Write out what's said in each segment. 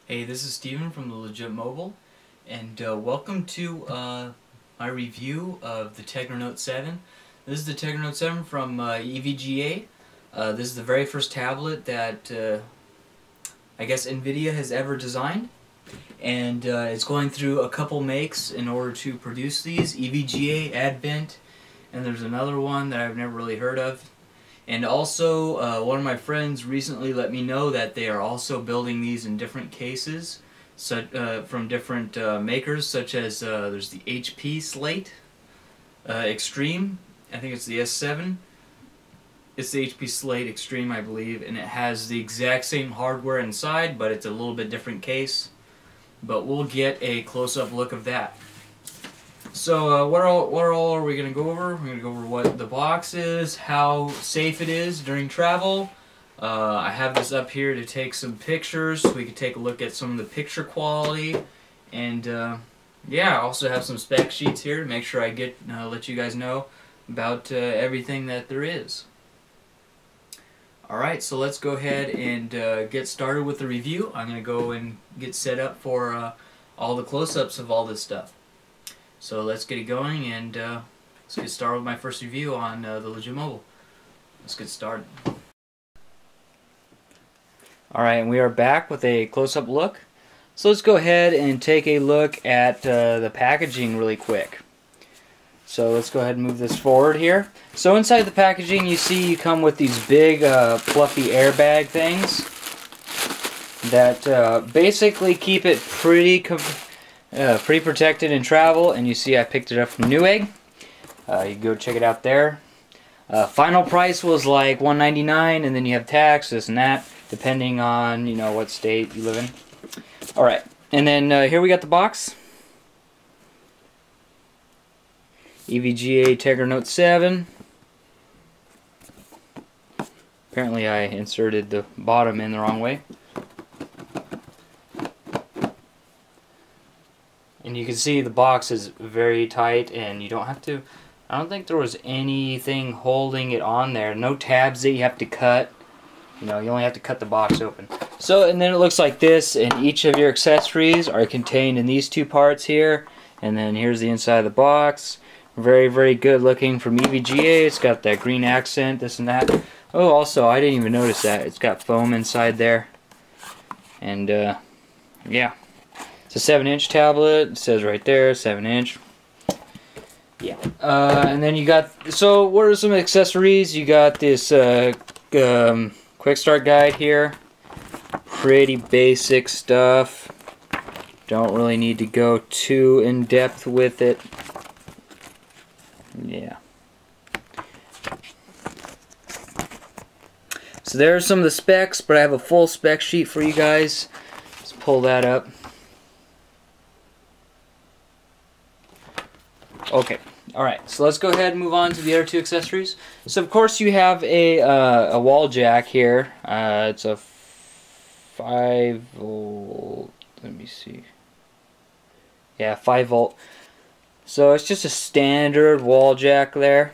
Hey, this is Steven from the Legit Mobile, and welcome to my review of the Tegra Note 7. This is the Tegra Note 7 from EVGA. This is the very first tablet that I guess Nvidia has ever designed, and it's going through a couple makes in order to produce these. EVGA, Advent, and there's another one that I've never really heard of. And also, one of my friends recently let me know that they are also building these in different cases, from different makers, such as there's the HP Slate Extreme. I think it's the S7. It's the HP Slate Extreme, I believe, and it has the exact same hardware inside, but it's a little bit different case. But we'll get a close-up look of that. So what all are we going to go over? We're going to go over what the box is, how safe it is during travel. I have this up here to take some pictures so we can take a look at some of the picture quality. And yeah, I also have some spec sheets here to make sure I let you guys know about everything that there is. Alright, so let's go ahead and get started with the review. I'm going to go and get set up for all the close-ups of all this stuff. So let's get it going, and let's get started with my first review on the Legit Mobile. Let's get started. Alright, and we are back with a close-up look. So let's go ahead and take a look at the packaging really quick. So let's go ahead and move this forward here. So inside the packaging you see you come with these big fluffy airbag things that basically keep it pretty protected in travel, and you see I picked it up from Newegg. You can go check it out there. Final price was like $1.99, and then you have tax, this and that, depending on what state you live in. Alright, and then here we got the box. EVGA Tegra Note 7. Apparently I inserted the bottom in the wrong way. And you can see the box is very tight, and you don't have to, I don't think there was anything holding it on there. No tabs that you have to cut. You only have to cut the box open. So, and then it looks like this, and each of your accessories are contained in these two parts here. And then here's the inside of the box. Very, very good looking from EVGA. It's got that green accent, this and that. Oh, also, I didn't even notice that. It's got foam inside there. And, yeah. It's a 7-inch tablet. It says right there, 7-inch. Yeah. And then you got, so what are some accessories? You got this quick start guide here. Pretty basic stuff. Don't really need to go too in depth with it. Yeah. So there are some of the specs, but I have a full spec sheet for you guys. Let's pull that up. Okay, alright, so let's go ahead and move on to the other two accessories. So of course you have a wall jack here. It's a 5-volt, let me see. Yeah, 5-volt. So it's just a standard wall jack there.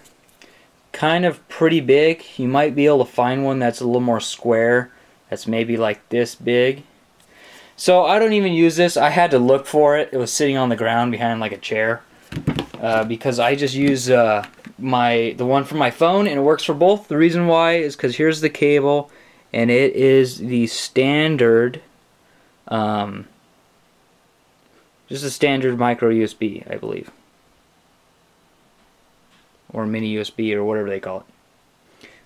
Kind of pretty big. You might be able to find one that's a little more square. That's maybe like this big. So I don't even use this. I had to look for it. It was sitting on the ground behind like a chair. Because I just use the one from my phone, and it works for both. The reason why is because here's the cable, and it is the standard, just a standard micro USB, I believe, or mini USB or whatever they call it.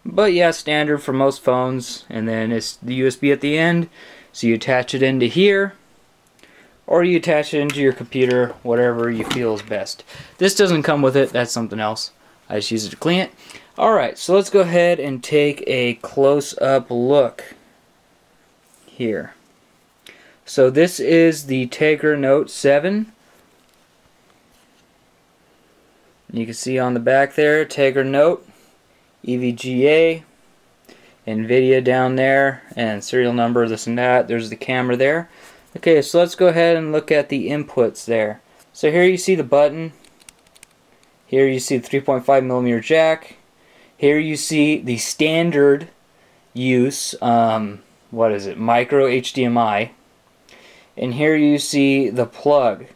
But yeah, standard for most phones, and then it's the USB at the end, so you attach it into here. Or you attach it into your computer, whatever you feel is best. This doesn't come with it, that's something else. I just use it to clean it. Alright, so let's go ahead and take a close-up look here. So this is the Tegra Note 7. You can see on the back there, Tegra Note, EVGA, Nvidia down there, and serial number, this and that. There's the camera there. Okay, so let's go ahead and look at the inputs there. So here you see the button. Here you see the 3.5mm jack. Here you see the standard use, what is it, micro HDMI. And here you see the plug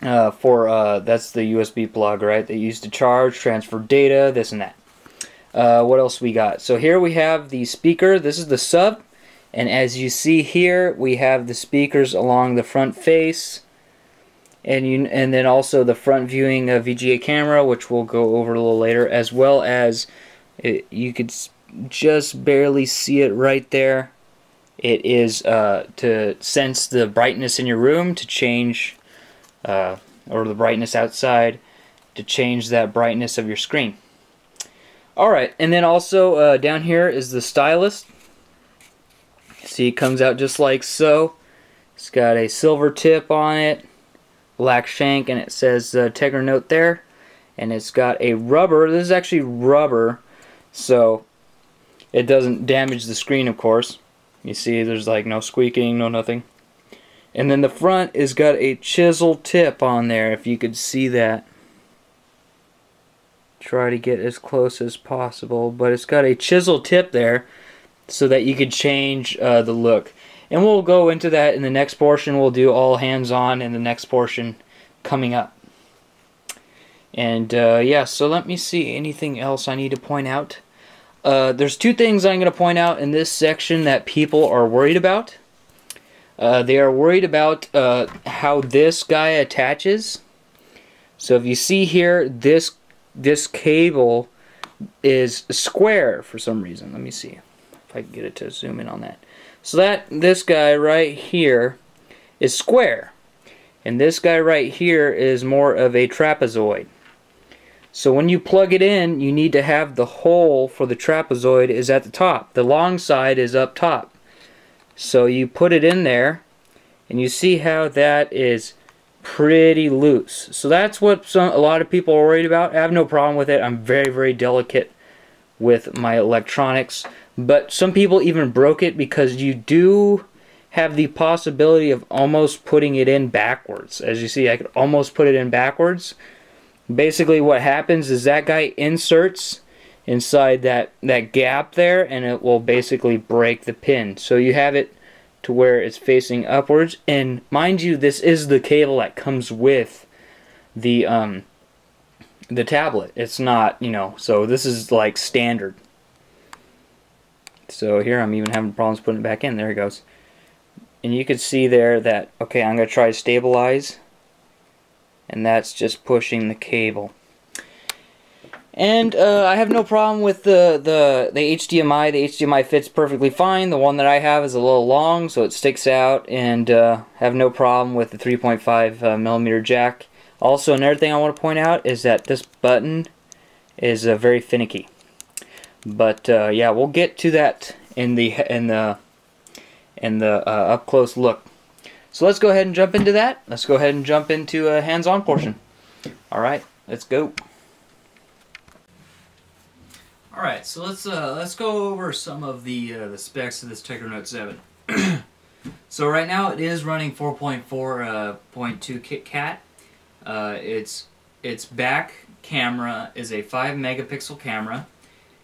that's the USB plug, right? They use to charge, transfer data, this and that. What else we got? So here we have the speaker. This is the sub, and as you see here, we have the speakers along the front face, and then also the front viewing VGA camera, which we'll go over a little later, as well as you could just barely see it right there. It is to sense the brightness in your room, to change or the brightness outside, to change that brightness of your screen. Alright, and then also down here is the stylus. See, it comes out just like so. It's got a silver tip on it, black shank, and it says Tegra Note there. And it's got a rubber. This is actually rubber, so it doesn't damage the screen, of course. You see, there's like no squeaking, no nothing. And then the front is got a chisel tip on there, if you could see that. Try to get as close as possible, but it's got a chisel tip there so that you could change the look. And we'll go into that in the next portion. We'll do all hands-on in the next portion coming up. And yeah, so let me see, anything else I need to point out? There's two things I'm going to point out in this section that people are worried about. They are worried about how this guy attaches. So if you see here, this cable is square for some reason. Let me see if I can get it to zoom in on that. So this guy right here is square, and this guy right here is more of a trapezoid. So when you plug it in, you need to have the hole for the trapezoid is at the top. The long side is up top. So you put it in there, and you see how that is pretty loose. So that's what a lot of people are worried about. I have no problem with it. I'm very, very delicate with my electronics. But some people even broke it because you do have the possibility of almost putting it in backwards. As you see, I could almost put it in backwards. Basically what happens is that guy inserts inside that gap there, and it will basically break the pin. So you have it to where it's facing upwards, and mind you, this is the cable that comes with the tablet. It's not, you know, so this is like standard. So here I'm even having problems putting it back in. There it goes. And you can see there that, okay, I'm going to try to stabilize, and that's just pushing the cable. And I have no problem with the HDMI. The HDMI fits perfectly fine. The one that I have is a little long, so it sticks out, and have no problem with the 3.5 millimeter jack. Also, another thing I want to point out is that this button is very finicky. But yeah, we'll get to that in the up close look. So let's go ahead and jump into that. Let's go ahead and jump into a hands-on portion. All right, let's go. All right, so let's go over some of the specs of this Tegra Note 7. So right now it is running 4.4.2 cat. Its back camera is a 5 megapixel camera.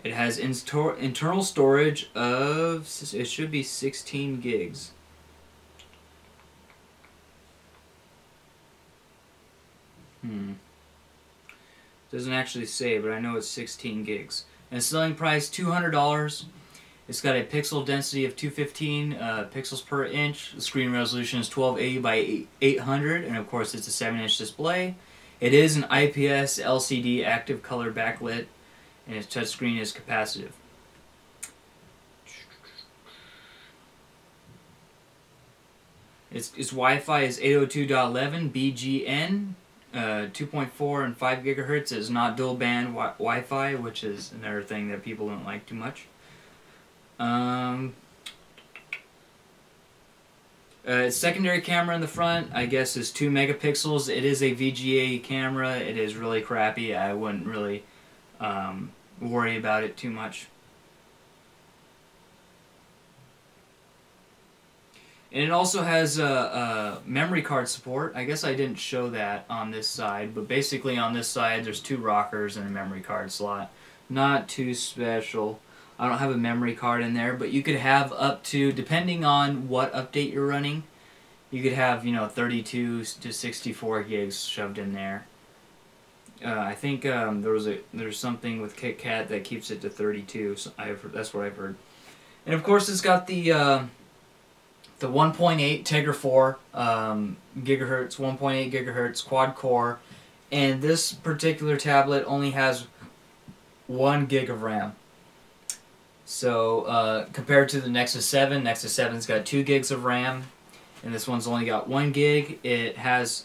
It has internal storage of, it should be 16 gigs. Doesn't actually say, but I know it's 16 gigs. And the selling price, $200. It's got a pixel density of 215 pixels per inch. The screen resolution is 1280 by 800, and of course it's a 7-inch display. It is an IPS LCD active color backlit, and its touchscreen is capacitive. Its Wi-Fi is 802.11 BGN. 2.4 and 5 gigahertz. Is not dual band Wi-Fi, which is another thing that people don't like too much. Its secondary camera in the front, I guess, is 2 megapixels. It is a VGA camera. It is really crappy. I wouldn't really worry about it too much. And it also has memory card support. I guess I didn't show that on this side, but basically on this side there's 2 rockers and a memory card slot. Not too special. I don't have a memory card in there, but you could have up to, depending on what update you're running, you could have, you know, 32 to 64 gigs shoved in there. I think there's something with KitKat that keeps it to 32. So that's what I've heard. And of course, it's got the 1.8 Tegra 4 gigahertz, 1.8 gigahertz quad core, and this particular tablet only has 1 gig of RAM. So compared to the Nexus 7, Nexus 7's got 2 gigs of RAM, and this one's only got 1 gig. It has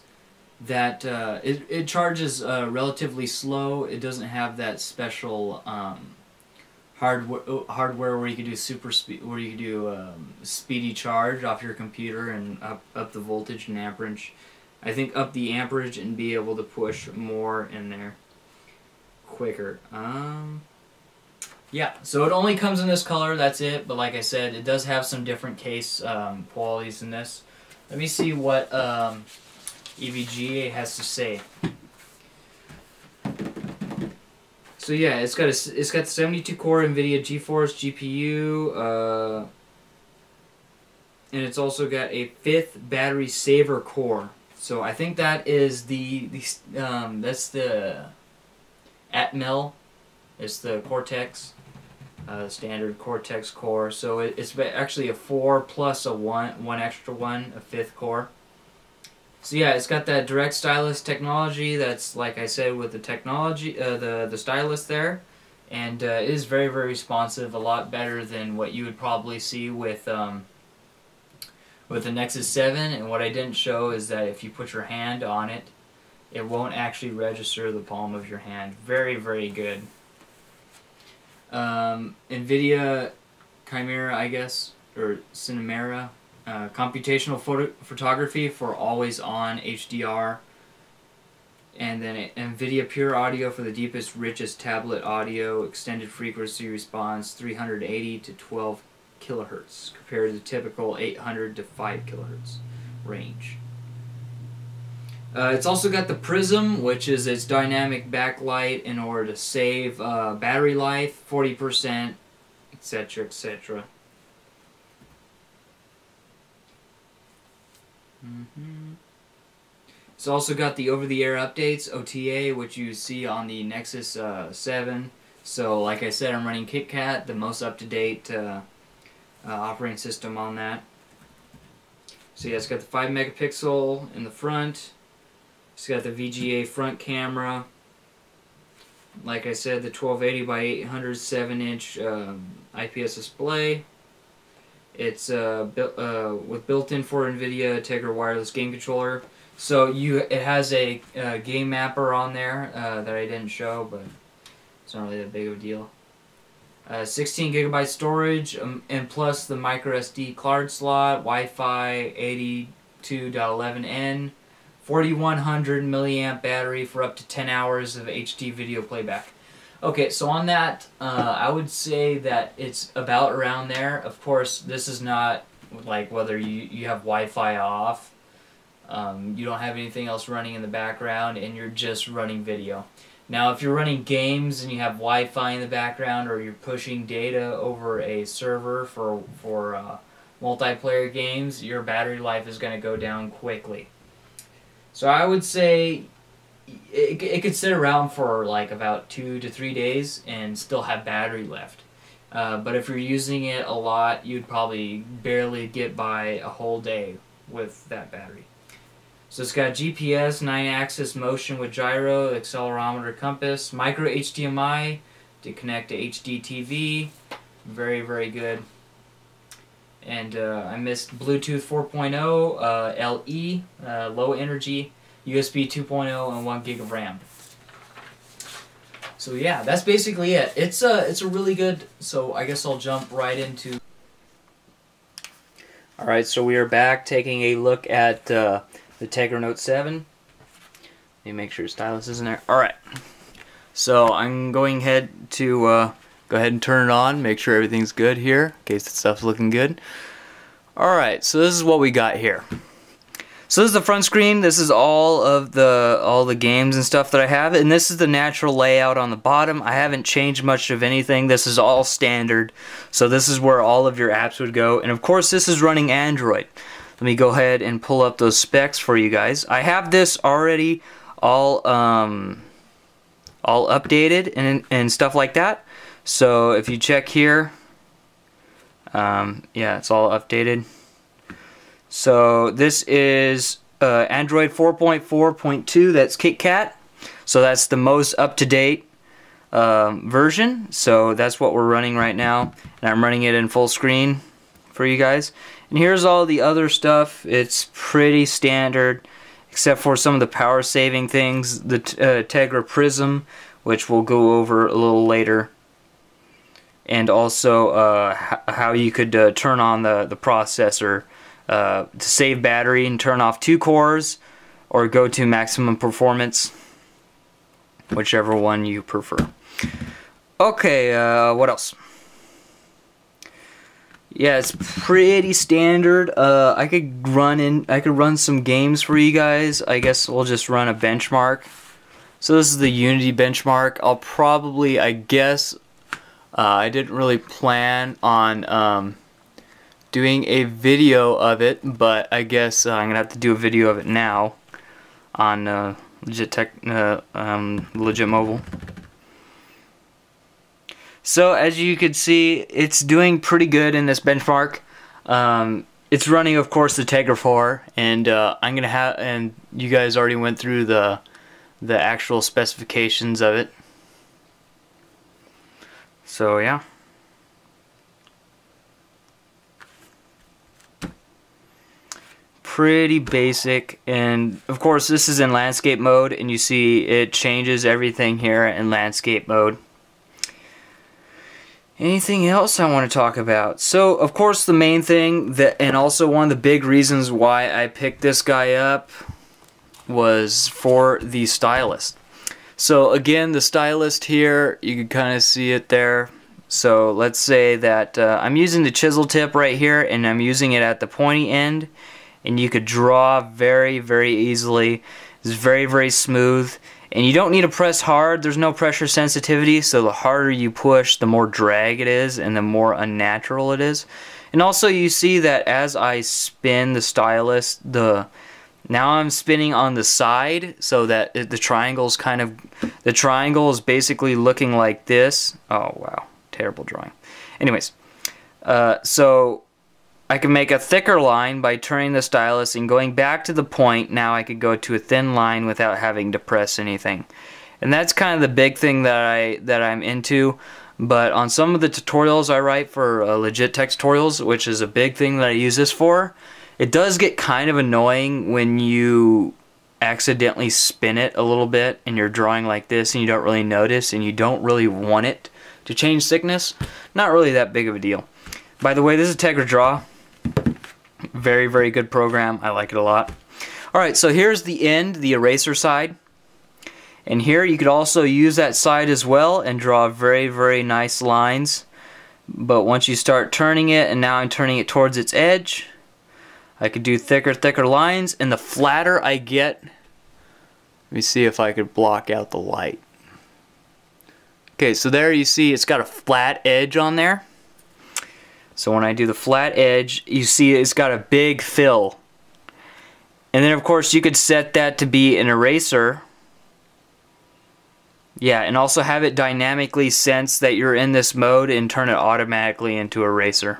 that it charges relatively slow. It doesn't have that special hardware where you can do super speed, where you can do speedy charge off your computer and up the voltage and amperage. I think up the amperage and be able to push more in there quicker. Yeah, so it only comes in this color, that's it, but like I said, it does have some different case qualities in this. Let me see what EVGA has to say. So yeah, it's got the 72 core Nvidia GeForce GPU, and it's also got a 5th battery saver core. So I think that is that's the Atmel. It's the Cortex, standard Cortex core. So it's actually a 4 plus a 1 extra one, a 5th core. So yeah, it's got that direct stylus technology. That's, like I said, with the technology, the stylus there, and it is very, very responsive. A lot better than what you would probably see with the Nexus 7. And what I didn't show is that if you put your hand on it, it won't actually register the palm of your hand. Very, very good. Nvidia Chimera, I guess, or Cinemera. Computational photography for always-on HDR, and then Nvidia Pure Audio for the deepest, richest tablet audio, extended frequency response, 380 to 12 kilohertz, compared to the typical 800 to 5 kilohertz range. It's also got the Prism, which is its dynamic backlight in order to save battery life, 40%, etc., etc. It's also got the over-the-air updates, OTA, which you see on the Nexus 7. So, like I said, I'm running KitKat, the most up-to-date operating system on that. So yeah, it's got the 5 megapixel in the front. It's got the VGA front camera. Like I said, the 1280 by 800 7-inch IPS display. It's with built-in for Nvidia Tegra wireless game controller. So it has a game mapper on there that I didn't show, but it's not really that big of a deal. 16 gigabyte storage, and plus the micro SD card slot, Wi-Fi 82.11n, 4100 milliamp battery for up to 10 hours of HD video playback. Okay, so on that, I would say that it's about around there. Of course, this is not like whether you have Wi-Fi off, you don't have anything else running in the background, and you're just running video. Now, if you're running games and you have Wi-Fi in the background, or you're pushing data over a server for multiplayer games, your battery life is going to go down quickly. So I would say it could sit around for like about 2 to 3 days and still have battery left. But if you're using it a lot, you'd probably barely get by a whole day with that battery. So it's got GPS, 9-axis motion with gyro, accelerometer, compass, micro HDMI to connect to HD TV. Very, very good. And I missed Bluetooth 4.0, LE, low energy, USB 2.0, and 1 gig of RAM. So yeah, that's basically it. It's a really good. So I guess I'll jump right into. All right, so we are back taking a look at the Tegra Note 7. Let me make sure stylus is in there. All right. So I'm going ahead to go ahead and turn it on. Make sure everything's good here, in case the stuff's looking good. All right. So this is what we got here. So this is the front screen. This is all the games and stuff that I have, and this is the natural layout on the bottom. I haven't changed much of anything. This is all standard. So this is where all of your apps would go, and of course this is running Android. Let me go ahead and pull up those specs for you guys. I have this already all updated and stuff like that. So if you check here, yeah, it's all updated. So this is Android 4.4.2. That's KitKat. So that's the most up-to-date version. So that's what we're running right now, and I'm running it in full screen for you guys. And here's all the other stuff. It's pretty standard, except for some of the power saving things. The Tegra Prism, which we'll go over a little later, and also how you could turn on the processor to save battery and turn off 2 cores, or go to maximum performance, whichever one you prefer. Okay, what else? Yeah, it's pretty standard. I could run some games for you guys. I guess we'll just run a benchmark. So this is the Unity benchmark. I'll probably, I guess, I didn't really plan on doing a video of it, but I guess I'm gonna have to do a video of it now on Legit Mobile. So as you can see, it's doing pretty good in this benchmark. It's running, of course, the Tegra 4, and I'm gonna have, and you guys already went through the actual specifications of it. So yeah. Pretty basic, and of course this is in landscape mode, and you see it changes everything here in landscape mode. Anything else I want to talk about? So of course the main thing that, and also one of the big reasons why I picked this guy up, was for the stylus. So again, the stylus here, you can kind of see it there. So let's say that I'm using the chisel tip right here, and I'm using it at the pointy end, and you could draw very, very easily. It's very, very smooth, and you don't need to press hard. There's no pressure sensitivity, so the harder you push, the more drag it is, and the more unnatural it is. And also you see that as I spin the stylus, now I'm spinning on the side, so that the triangle's kind of, the triangle is basically looking like this. Oh wow, terrible drawing. Anyways, so I can make a thicker line by turning the stylus and going back to the point. Now I could go to a thin line without having to press anything. And that's kind of the big thing that I'm into. But on some of the tutorials I write for Legit Tutorials, which is a big thing that I use this for, it does get kind of annoying when you accidentally spin it a little bit and you're drawing like this and you don't really notice and you don't really want it to change thickness. Not really that big of a deal. By the way, this is Tegra Draw. Very, very good program. I like it a lot. Alright, so here's the end, the eraser side. And here you could also use that side as well and draw very, very nice lines. But once you start turning it, and now I'm turning it towards its edge, I could do thicker lines, and the flatter I get, let me see if I could block out the light. Okay, so there you see it's got a flat edge on there. So when I do the flat edge, you see it's got a big fill. And then of course you could set that to be an eraser. Yeah, and also have it dynamically sense that you're in this mode and turn it automatically into eraser.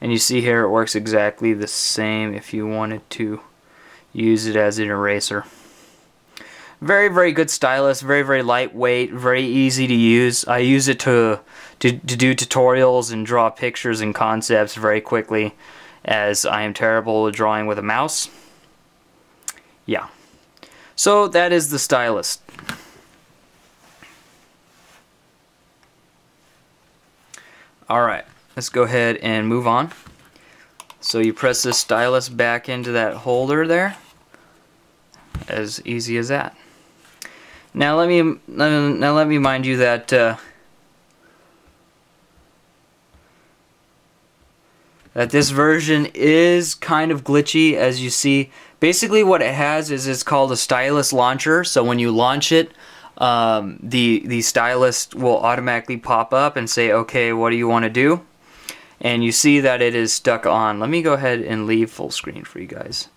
And you see here it works exactly the same if you wanted to use it as an eraser. Very, very good stylus, very, very lightweight, very easy to use. I use it to do tutorials and draw pictures and concepts very quickly, as I am terrible at drawing with a mouse. Yeah. So that is the stylus. Alright, let's go ahead and move on. So you press this stylus back into that holder there. As easy as that. Now let me mind you that that this version is kind of glitchy, as you see. Basically what it has is it's called a stylus launcher, so when you launch it, the stylus will automatically pop up and say, okay, what do you want to do? And you see that it is stuck on. Let me go ahead and leave full screen for you guys.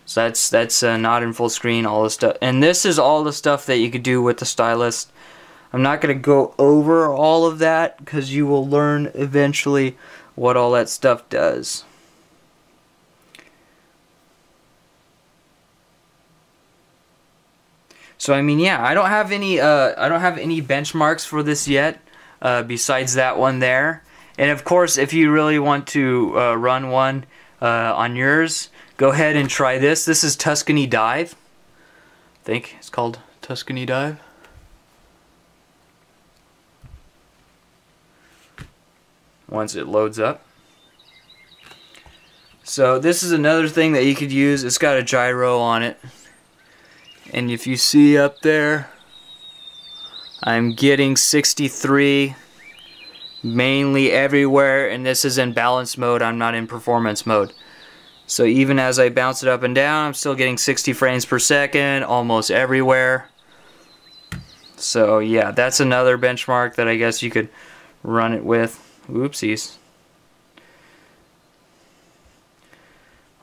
So that's not in full screen, all the stuff. And this is all the stuff that you could do with the stylus. I'm not going to go over all of that because you will learn eventually what all that stuff does. So I mean, yeah, I don't have any benchmarks for this yet, besides that one there. And of course, if you really want to run one on yours, go ahead and try this. This is Tuscany Dive. I think it's called Tuscany Dive. Once it loads up. So this is another thing that you could use. It's got a gyro on it. And if you see up there, I'm getting 63 mainly everywhere, and this is in balance mode. I'm not in performance mode. So even as I bounce it up and down, I'm still getting 60 frames per second almost everywhere. So yeah, that's another benchmark that I guess you could run it with. Oopsies.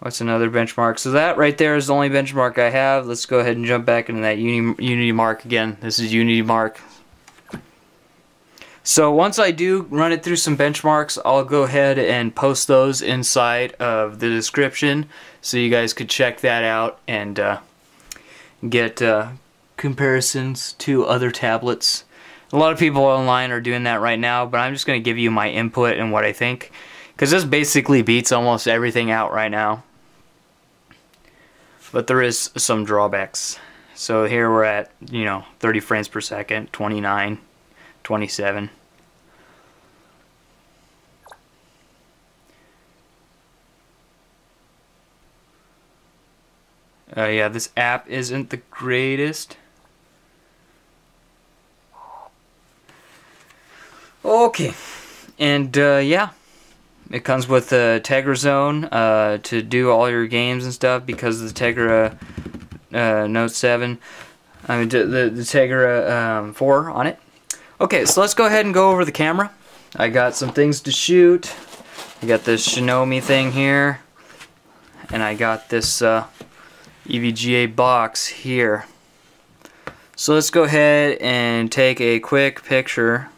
What's another benchmark? So that right there is the only benchmark I have. Let's go ahead and jump back into that Unity Mark again. This is Unity Mark. So once I do run it through some benchmarks, I'll go ahead and post those inside of the description so you guys could check that out and get comparisons to other tablets. A lot of people online are doing that right now, but I'm just going to give you my input and what I think, because this basically beats almost everything out right now. But there is some drawbacks. So here we're at, 30 frames per second, 29, 27. Yeah, this app isn't the greatest. Okay, and yeah, it comes with a Tegra zone to do all your games and stuff because of the Tegra Note 7. I mean, the Tegra 4 on it. Okay, so let's go ahead and go over the camera. I got some things to shoot. I got this Xiaomi thing here, and I got this EVGA box here. So let's go ahead and take a quick picture.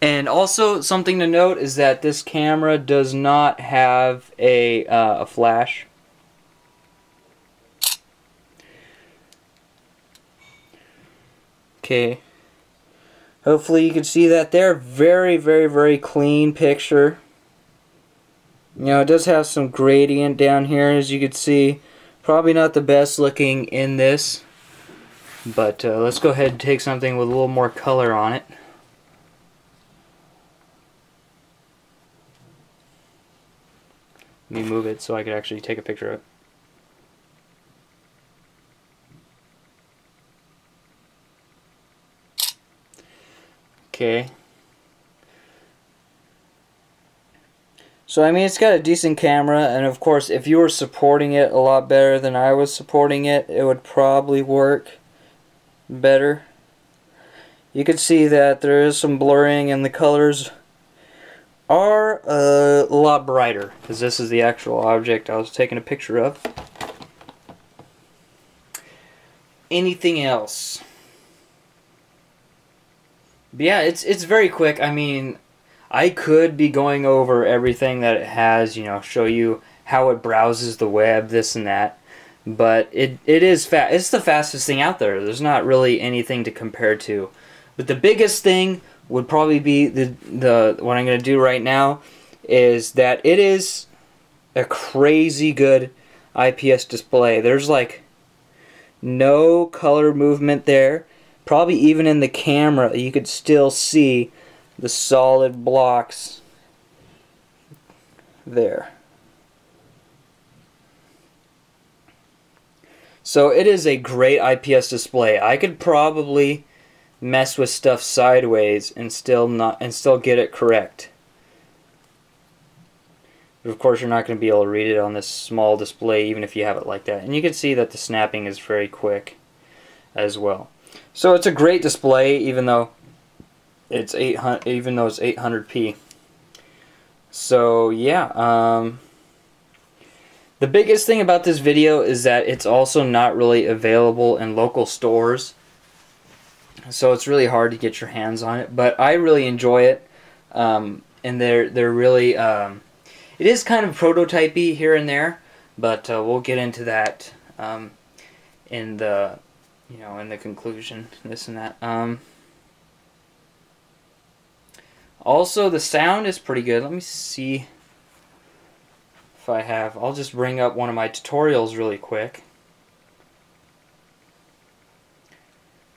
And also something to note is that this camera does not have a flash. Okay. Hopefully you can see that there. Very, very, very clean picture. It does have some gradient down here, as you can see. Probably not the best looking in this. But let's go ahead and take something with a little more color on it. Let me move it so I could actually take a picture of it. Okay. So I mean, it's got a decent camera, and of course if you were supporting it a lot better than I was supporting it, it would probably work better. You can see that there is some blurring and the colors are a lot brighter, because this is the actual object I was taking a picture of. Anything else? But yeah, it's very quick. I mean, I could be going over everything that it has, show you how it browses the web, this and that. But it is fast. It's the fastest thing out there. There's not really anything to compare to. But the biggest thing would probably be what I'm going to do right now is that it is a crazy good IPS display. There's like no color movement there. Probably even in the camera you could still see the solid blocks there. So it is a great IPS display. I could probably mess with stuff sideways and still get it correct. But of course, you're not going to be able to read it on this small display, even if you have it like that. And you can see that the snapping is very quick as well. So it's a great display, even though it's 800p. So yeah, the biggest thing about this video is that it's also not really available in local stores. So it's really hard to get your hands on it, but I really enjoy it, and they're really it is kind of prototypey here and there, but we'll get into that in the in the conclusion, this and that. Also, the sound is pretty good. Let me see if I have. I'll just bring up one of my tutorials really quick.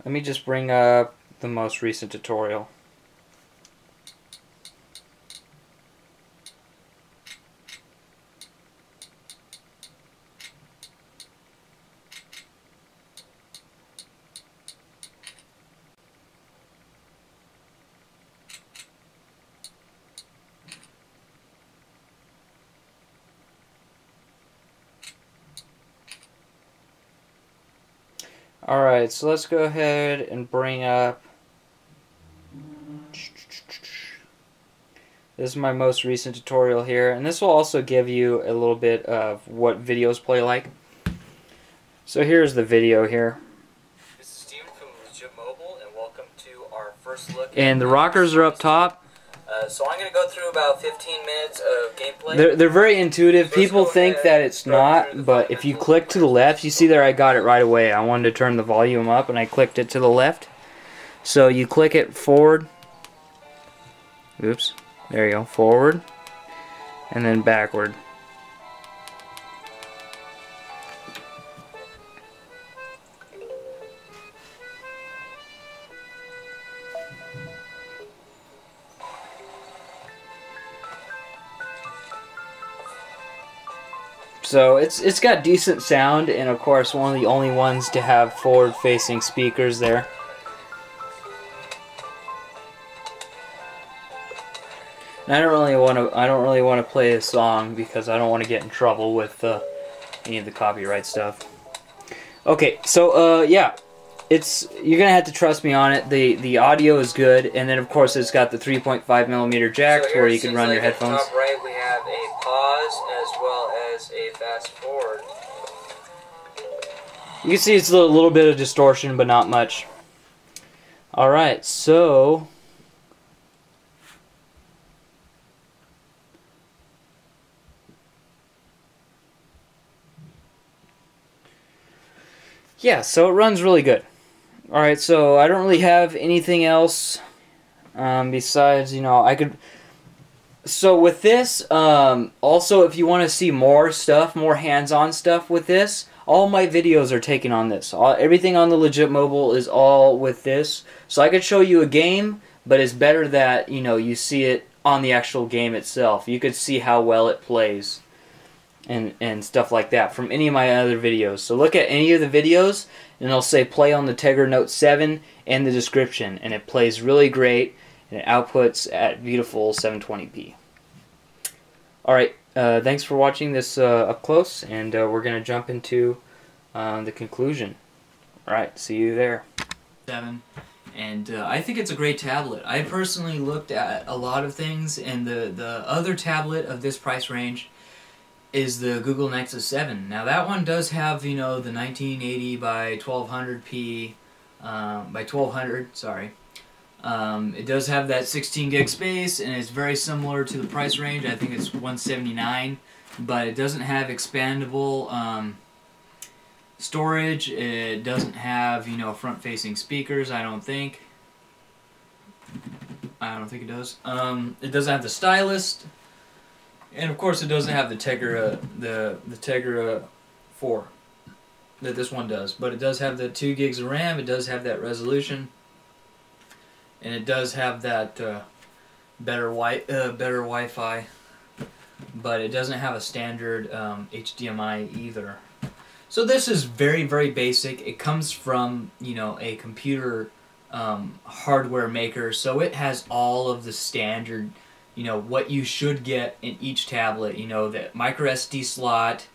Let me just bring up the most recent tutorial. Alright, so let's go ahead and bring up. This is my most recent tutorial here, and this will also give you a little bit of what videos play like. So here's the video here. This is Steven from Legit Mobile, and welcome to our first look. And the rockers are up top. So I'm going to go through about 15 minutes of gameplay. They're very intuitive. People think that it's not, but if you click to the left, you see there I got it right away. I wanted to turn the volume up, and I clicked it to the left. So you click it forward. Oops. There you go. Forward. And then backward. So it's got decent sound, and of course one of the only ones to have forward-facing speakers there. And I don't really want to play a song because I don't want to get in trouble with any of the copyright stuff. Okay, so yeah, you're gonna have to trust me on it. The audio is good, and then of course it's got the 3.5mm jack where you can run your headphones. Top right, we have a pause as well as a fast forward. You can see it's a little bit of distortion, but not much. All right, so. Yeah, so it runs really good. Alright, so I don't really have anything else besides, I could... So with this, also if you want to see more stuff, more hands-on stuff with this, all my videos are taken on this. Everything on the Legit Mobile is all with this. So I could show you a game, but it's better that, you see it on the actual game itself. You could see how well it plays. And stuff like that from any of my other videos. So look at any of the videos and it'll say play on the Tegra Note 7 in the description, and it plays really great and it outputs at beautiful 720p. Alright, thanks for watching this up close, and we're going to jump into the conclusion. Alright, see you there. 7. And I think it's a great tablet. I personally looked at a lot of things, and the other tablet of this price range is the Google Nexus 7. Now that one does have, the 1980 by 1200p, by 1200, sorry. It does have that 16 gig space, and it's very similar to the price range. I think it's $179, but it doesn't have expandable storage. It doesn't have, front-facing speakers, I don't think. It does. It doesn't have the stylus. And of course, it doesn't have the Tegra, the Tegra 4 that this one does, but it does have the 2 gigs of RAM. It does have that resolution, and it does have that better Wi-Fi, but it doesn't have a standard HDMI either. So this is very, very basic. It comes from a computer hardware maker, so it has all of the standard, what you should get in each tablet. The micro SD slot,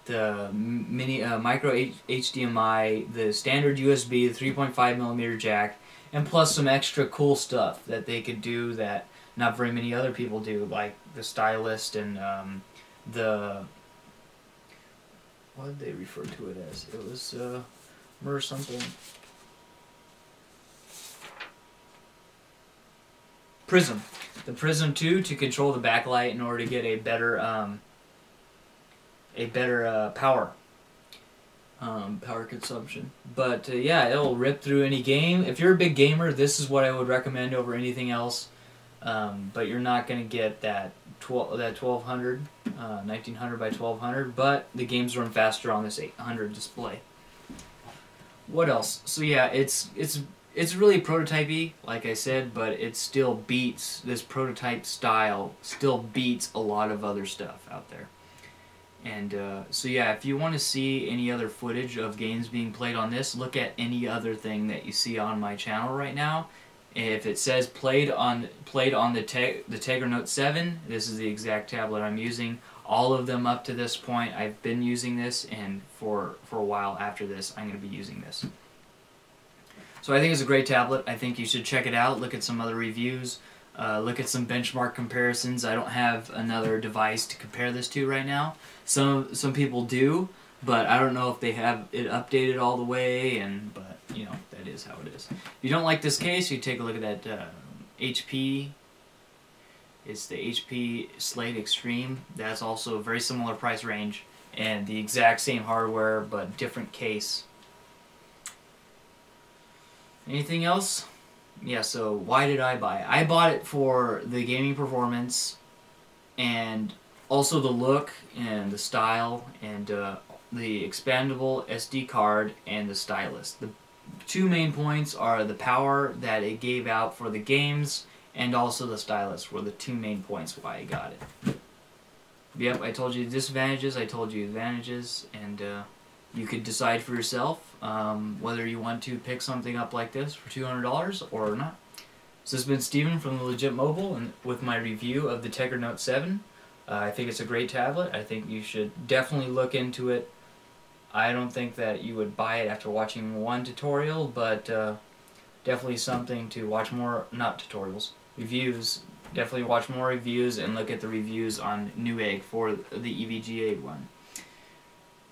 the mini micro HDMI, the standard USB, the 3.5mm jack, and plus some extra cool stuff that they could do that not very many other people do, like the stylist and the, what did they refer to it as? It was MER something. Prism. The Prism 2 to control the backlight in order to get a better power consumption. But yeah, it'll rip through any game. If you're a big gamer, this is what I would recommend over anything else. But you're not going to get that 1200, 1900 by 1200. But the games run faster on this 800 display. What else? So yeah, it's really prototypey, like I said, but it still beats, this prototype style still beats a lot of other stuff out there. And so yeah, if you want to see any other footage of games being played on this, look at any other thing that you see on my channel right now. If it says played on the Tegra Note 7, this is the exact tablet I'm using. All of them up to this point, I've been using this, and for a while after this, I'm going to be using this. So I think it's a great tablet. I think you should check it out. Look at some other reviews. Look at some benchmark comparisons. I don't have another device to compare this to right now. Some people do, but I don't know if they have it updated all the way. But that is how it is. If you don't like this case, you take a look at that HP. It's the HP Slate Extreme. That's also a very similar price range and the exact same hardware but different case. Anything else? Yeah, so why did I buy it? I bought it for the gaming performance and also the look and the style and the expandable SD card and the stylus. The two main points are the power that it gave out for the games and also the stylus were the two main points why I got it. Yep, I told you the disadvantages, I told you the advantages, and you could decide for yourself whether you want to pick something up like this for $200 or not. So this has been Steven from The Legit Mobile and with my review of the Tegra Note 7. I think it's a great tablet. I think you should definitely look into it. I don't think that you would buy it after watching one tutorial, but definitely something to watch more, not tutorials, reviews. Definitely watch more reviews and look at the reviews on Newegg for the EVGA one.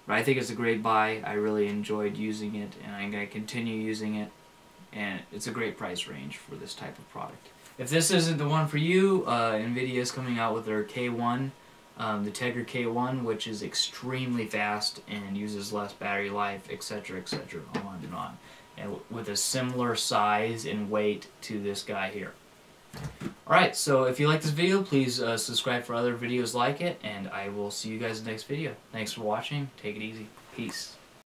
But I think it's a great buy. I really enjoyed using it, and I'm going to continue using it. And it's a great price range for this type of product. If this isn't the one for you, Nvidia is coming out with their K1, the Tegra K1, which is extremely fast and uses less battery life, etc., on and on. And with a similar size and weight to this guy here. Alright, so if you like this video, please subscribe for other videos like it, and I will see you guys in the next video. Thanks for watching. Take it easy. Peace.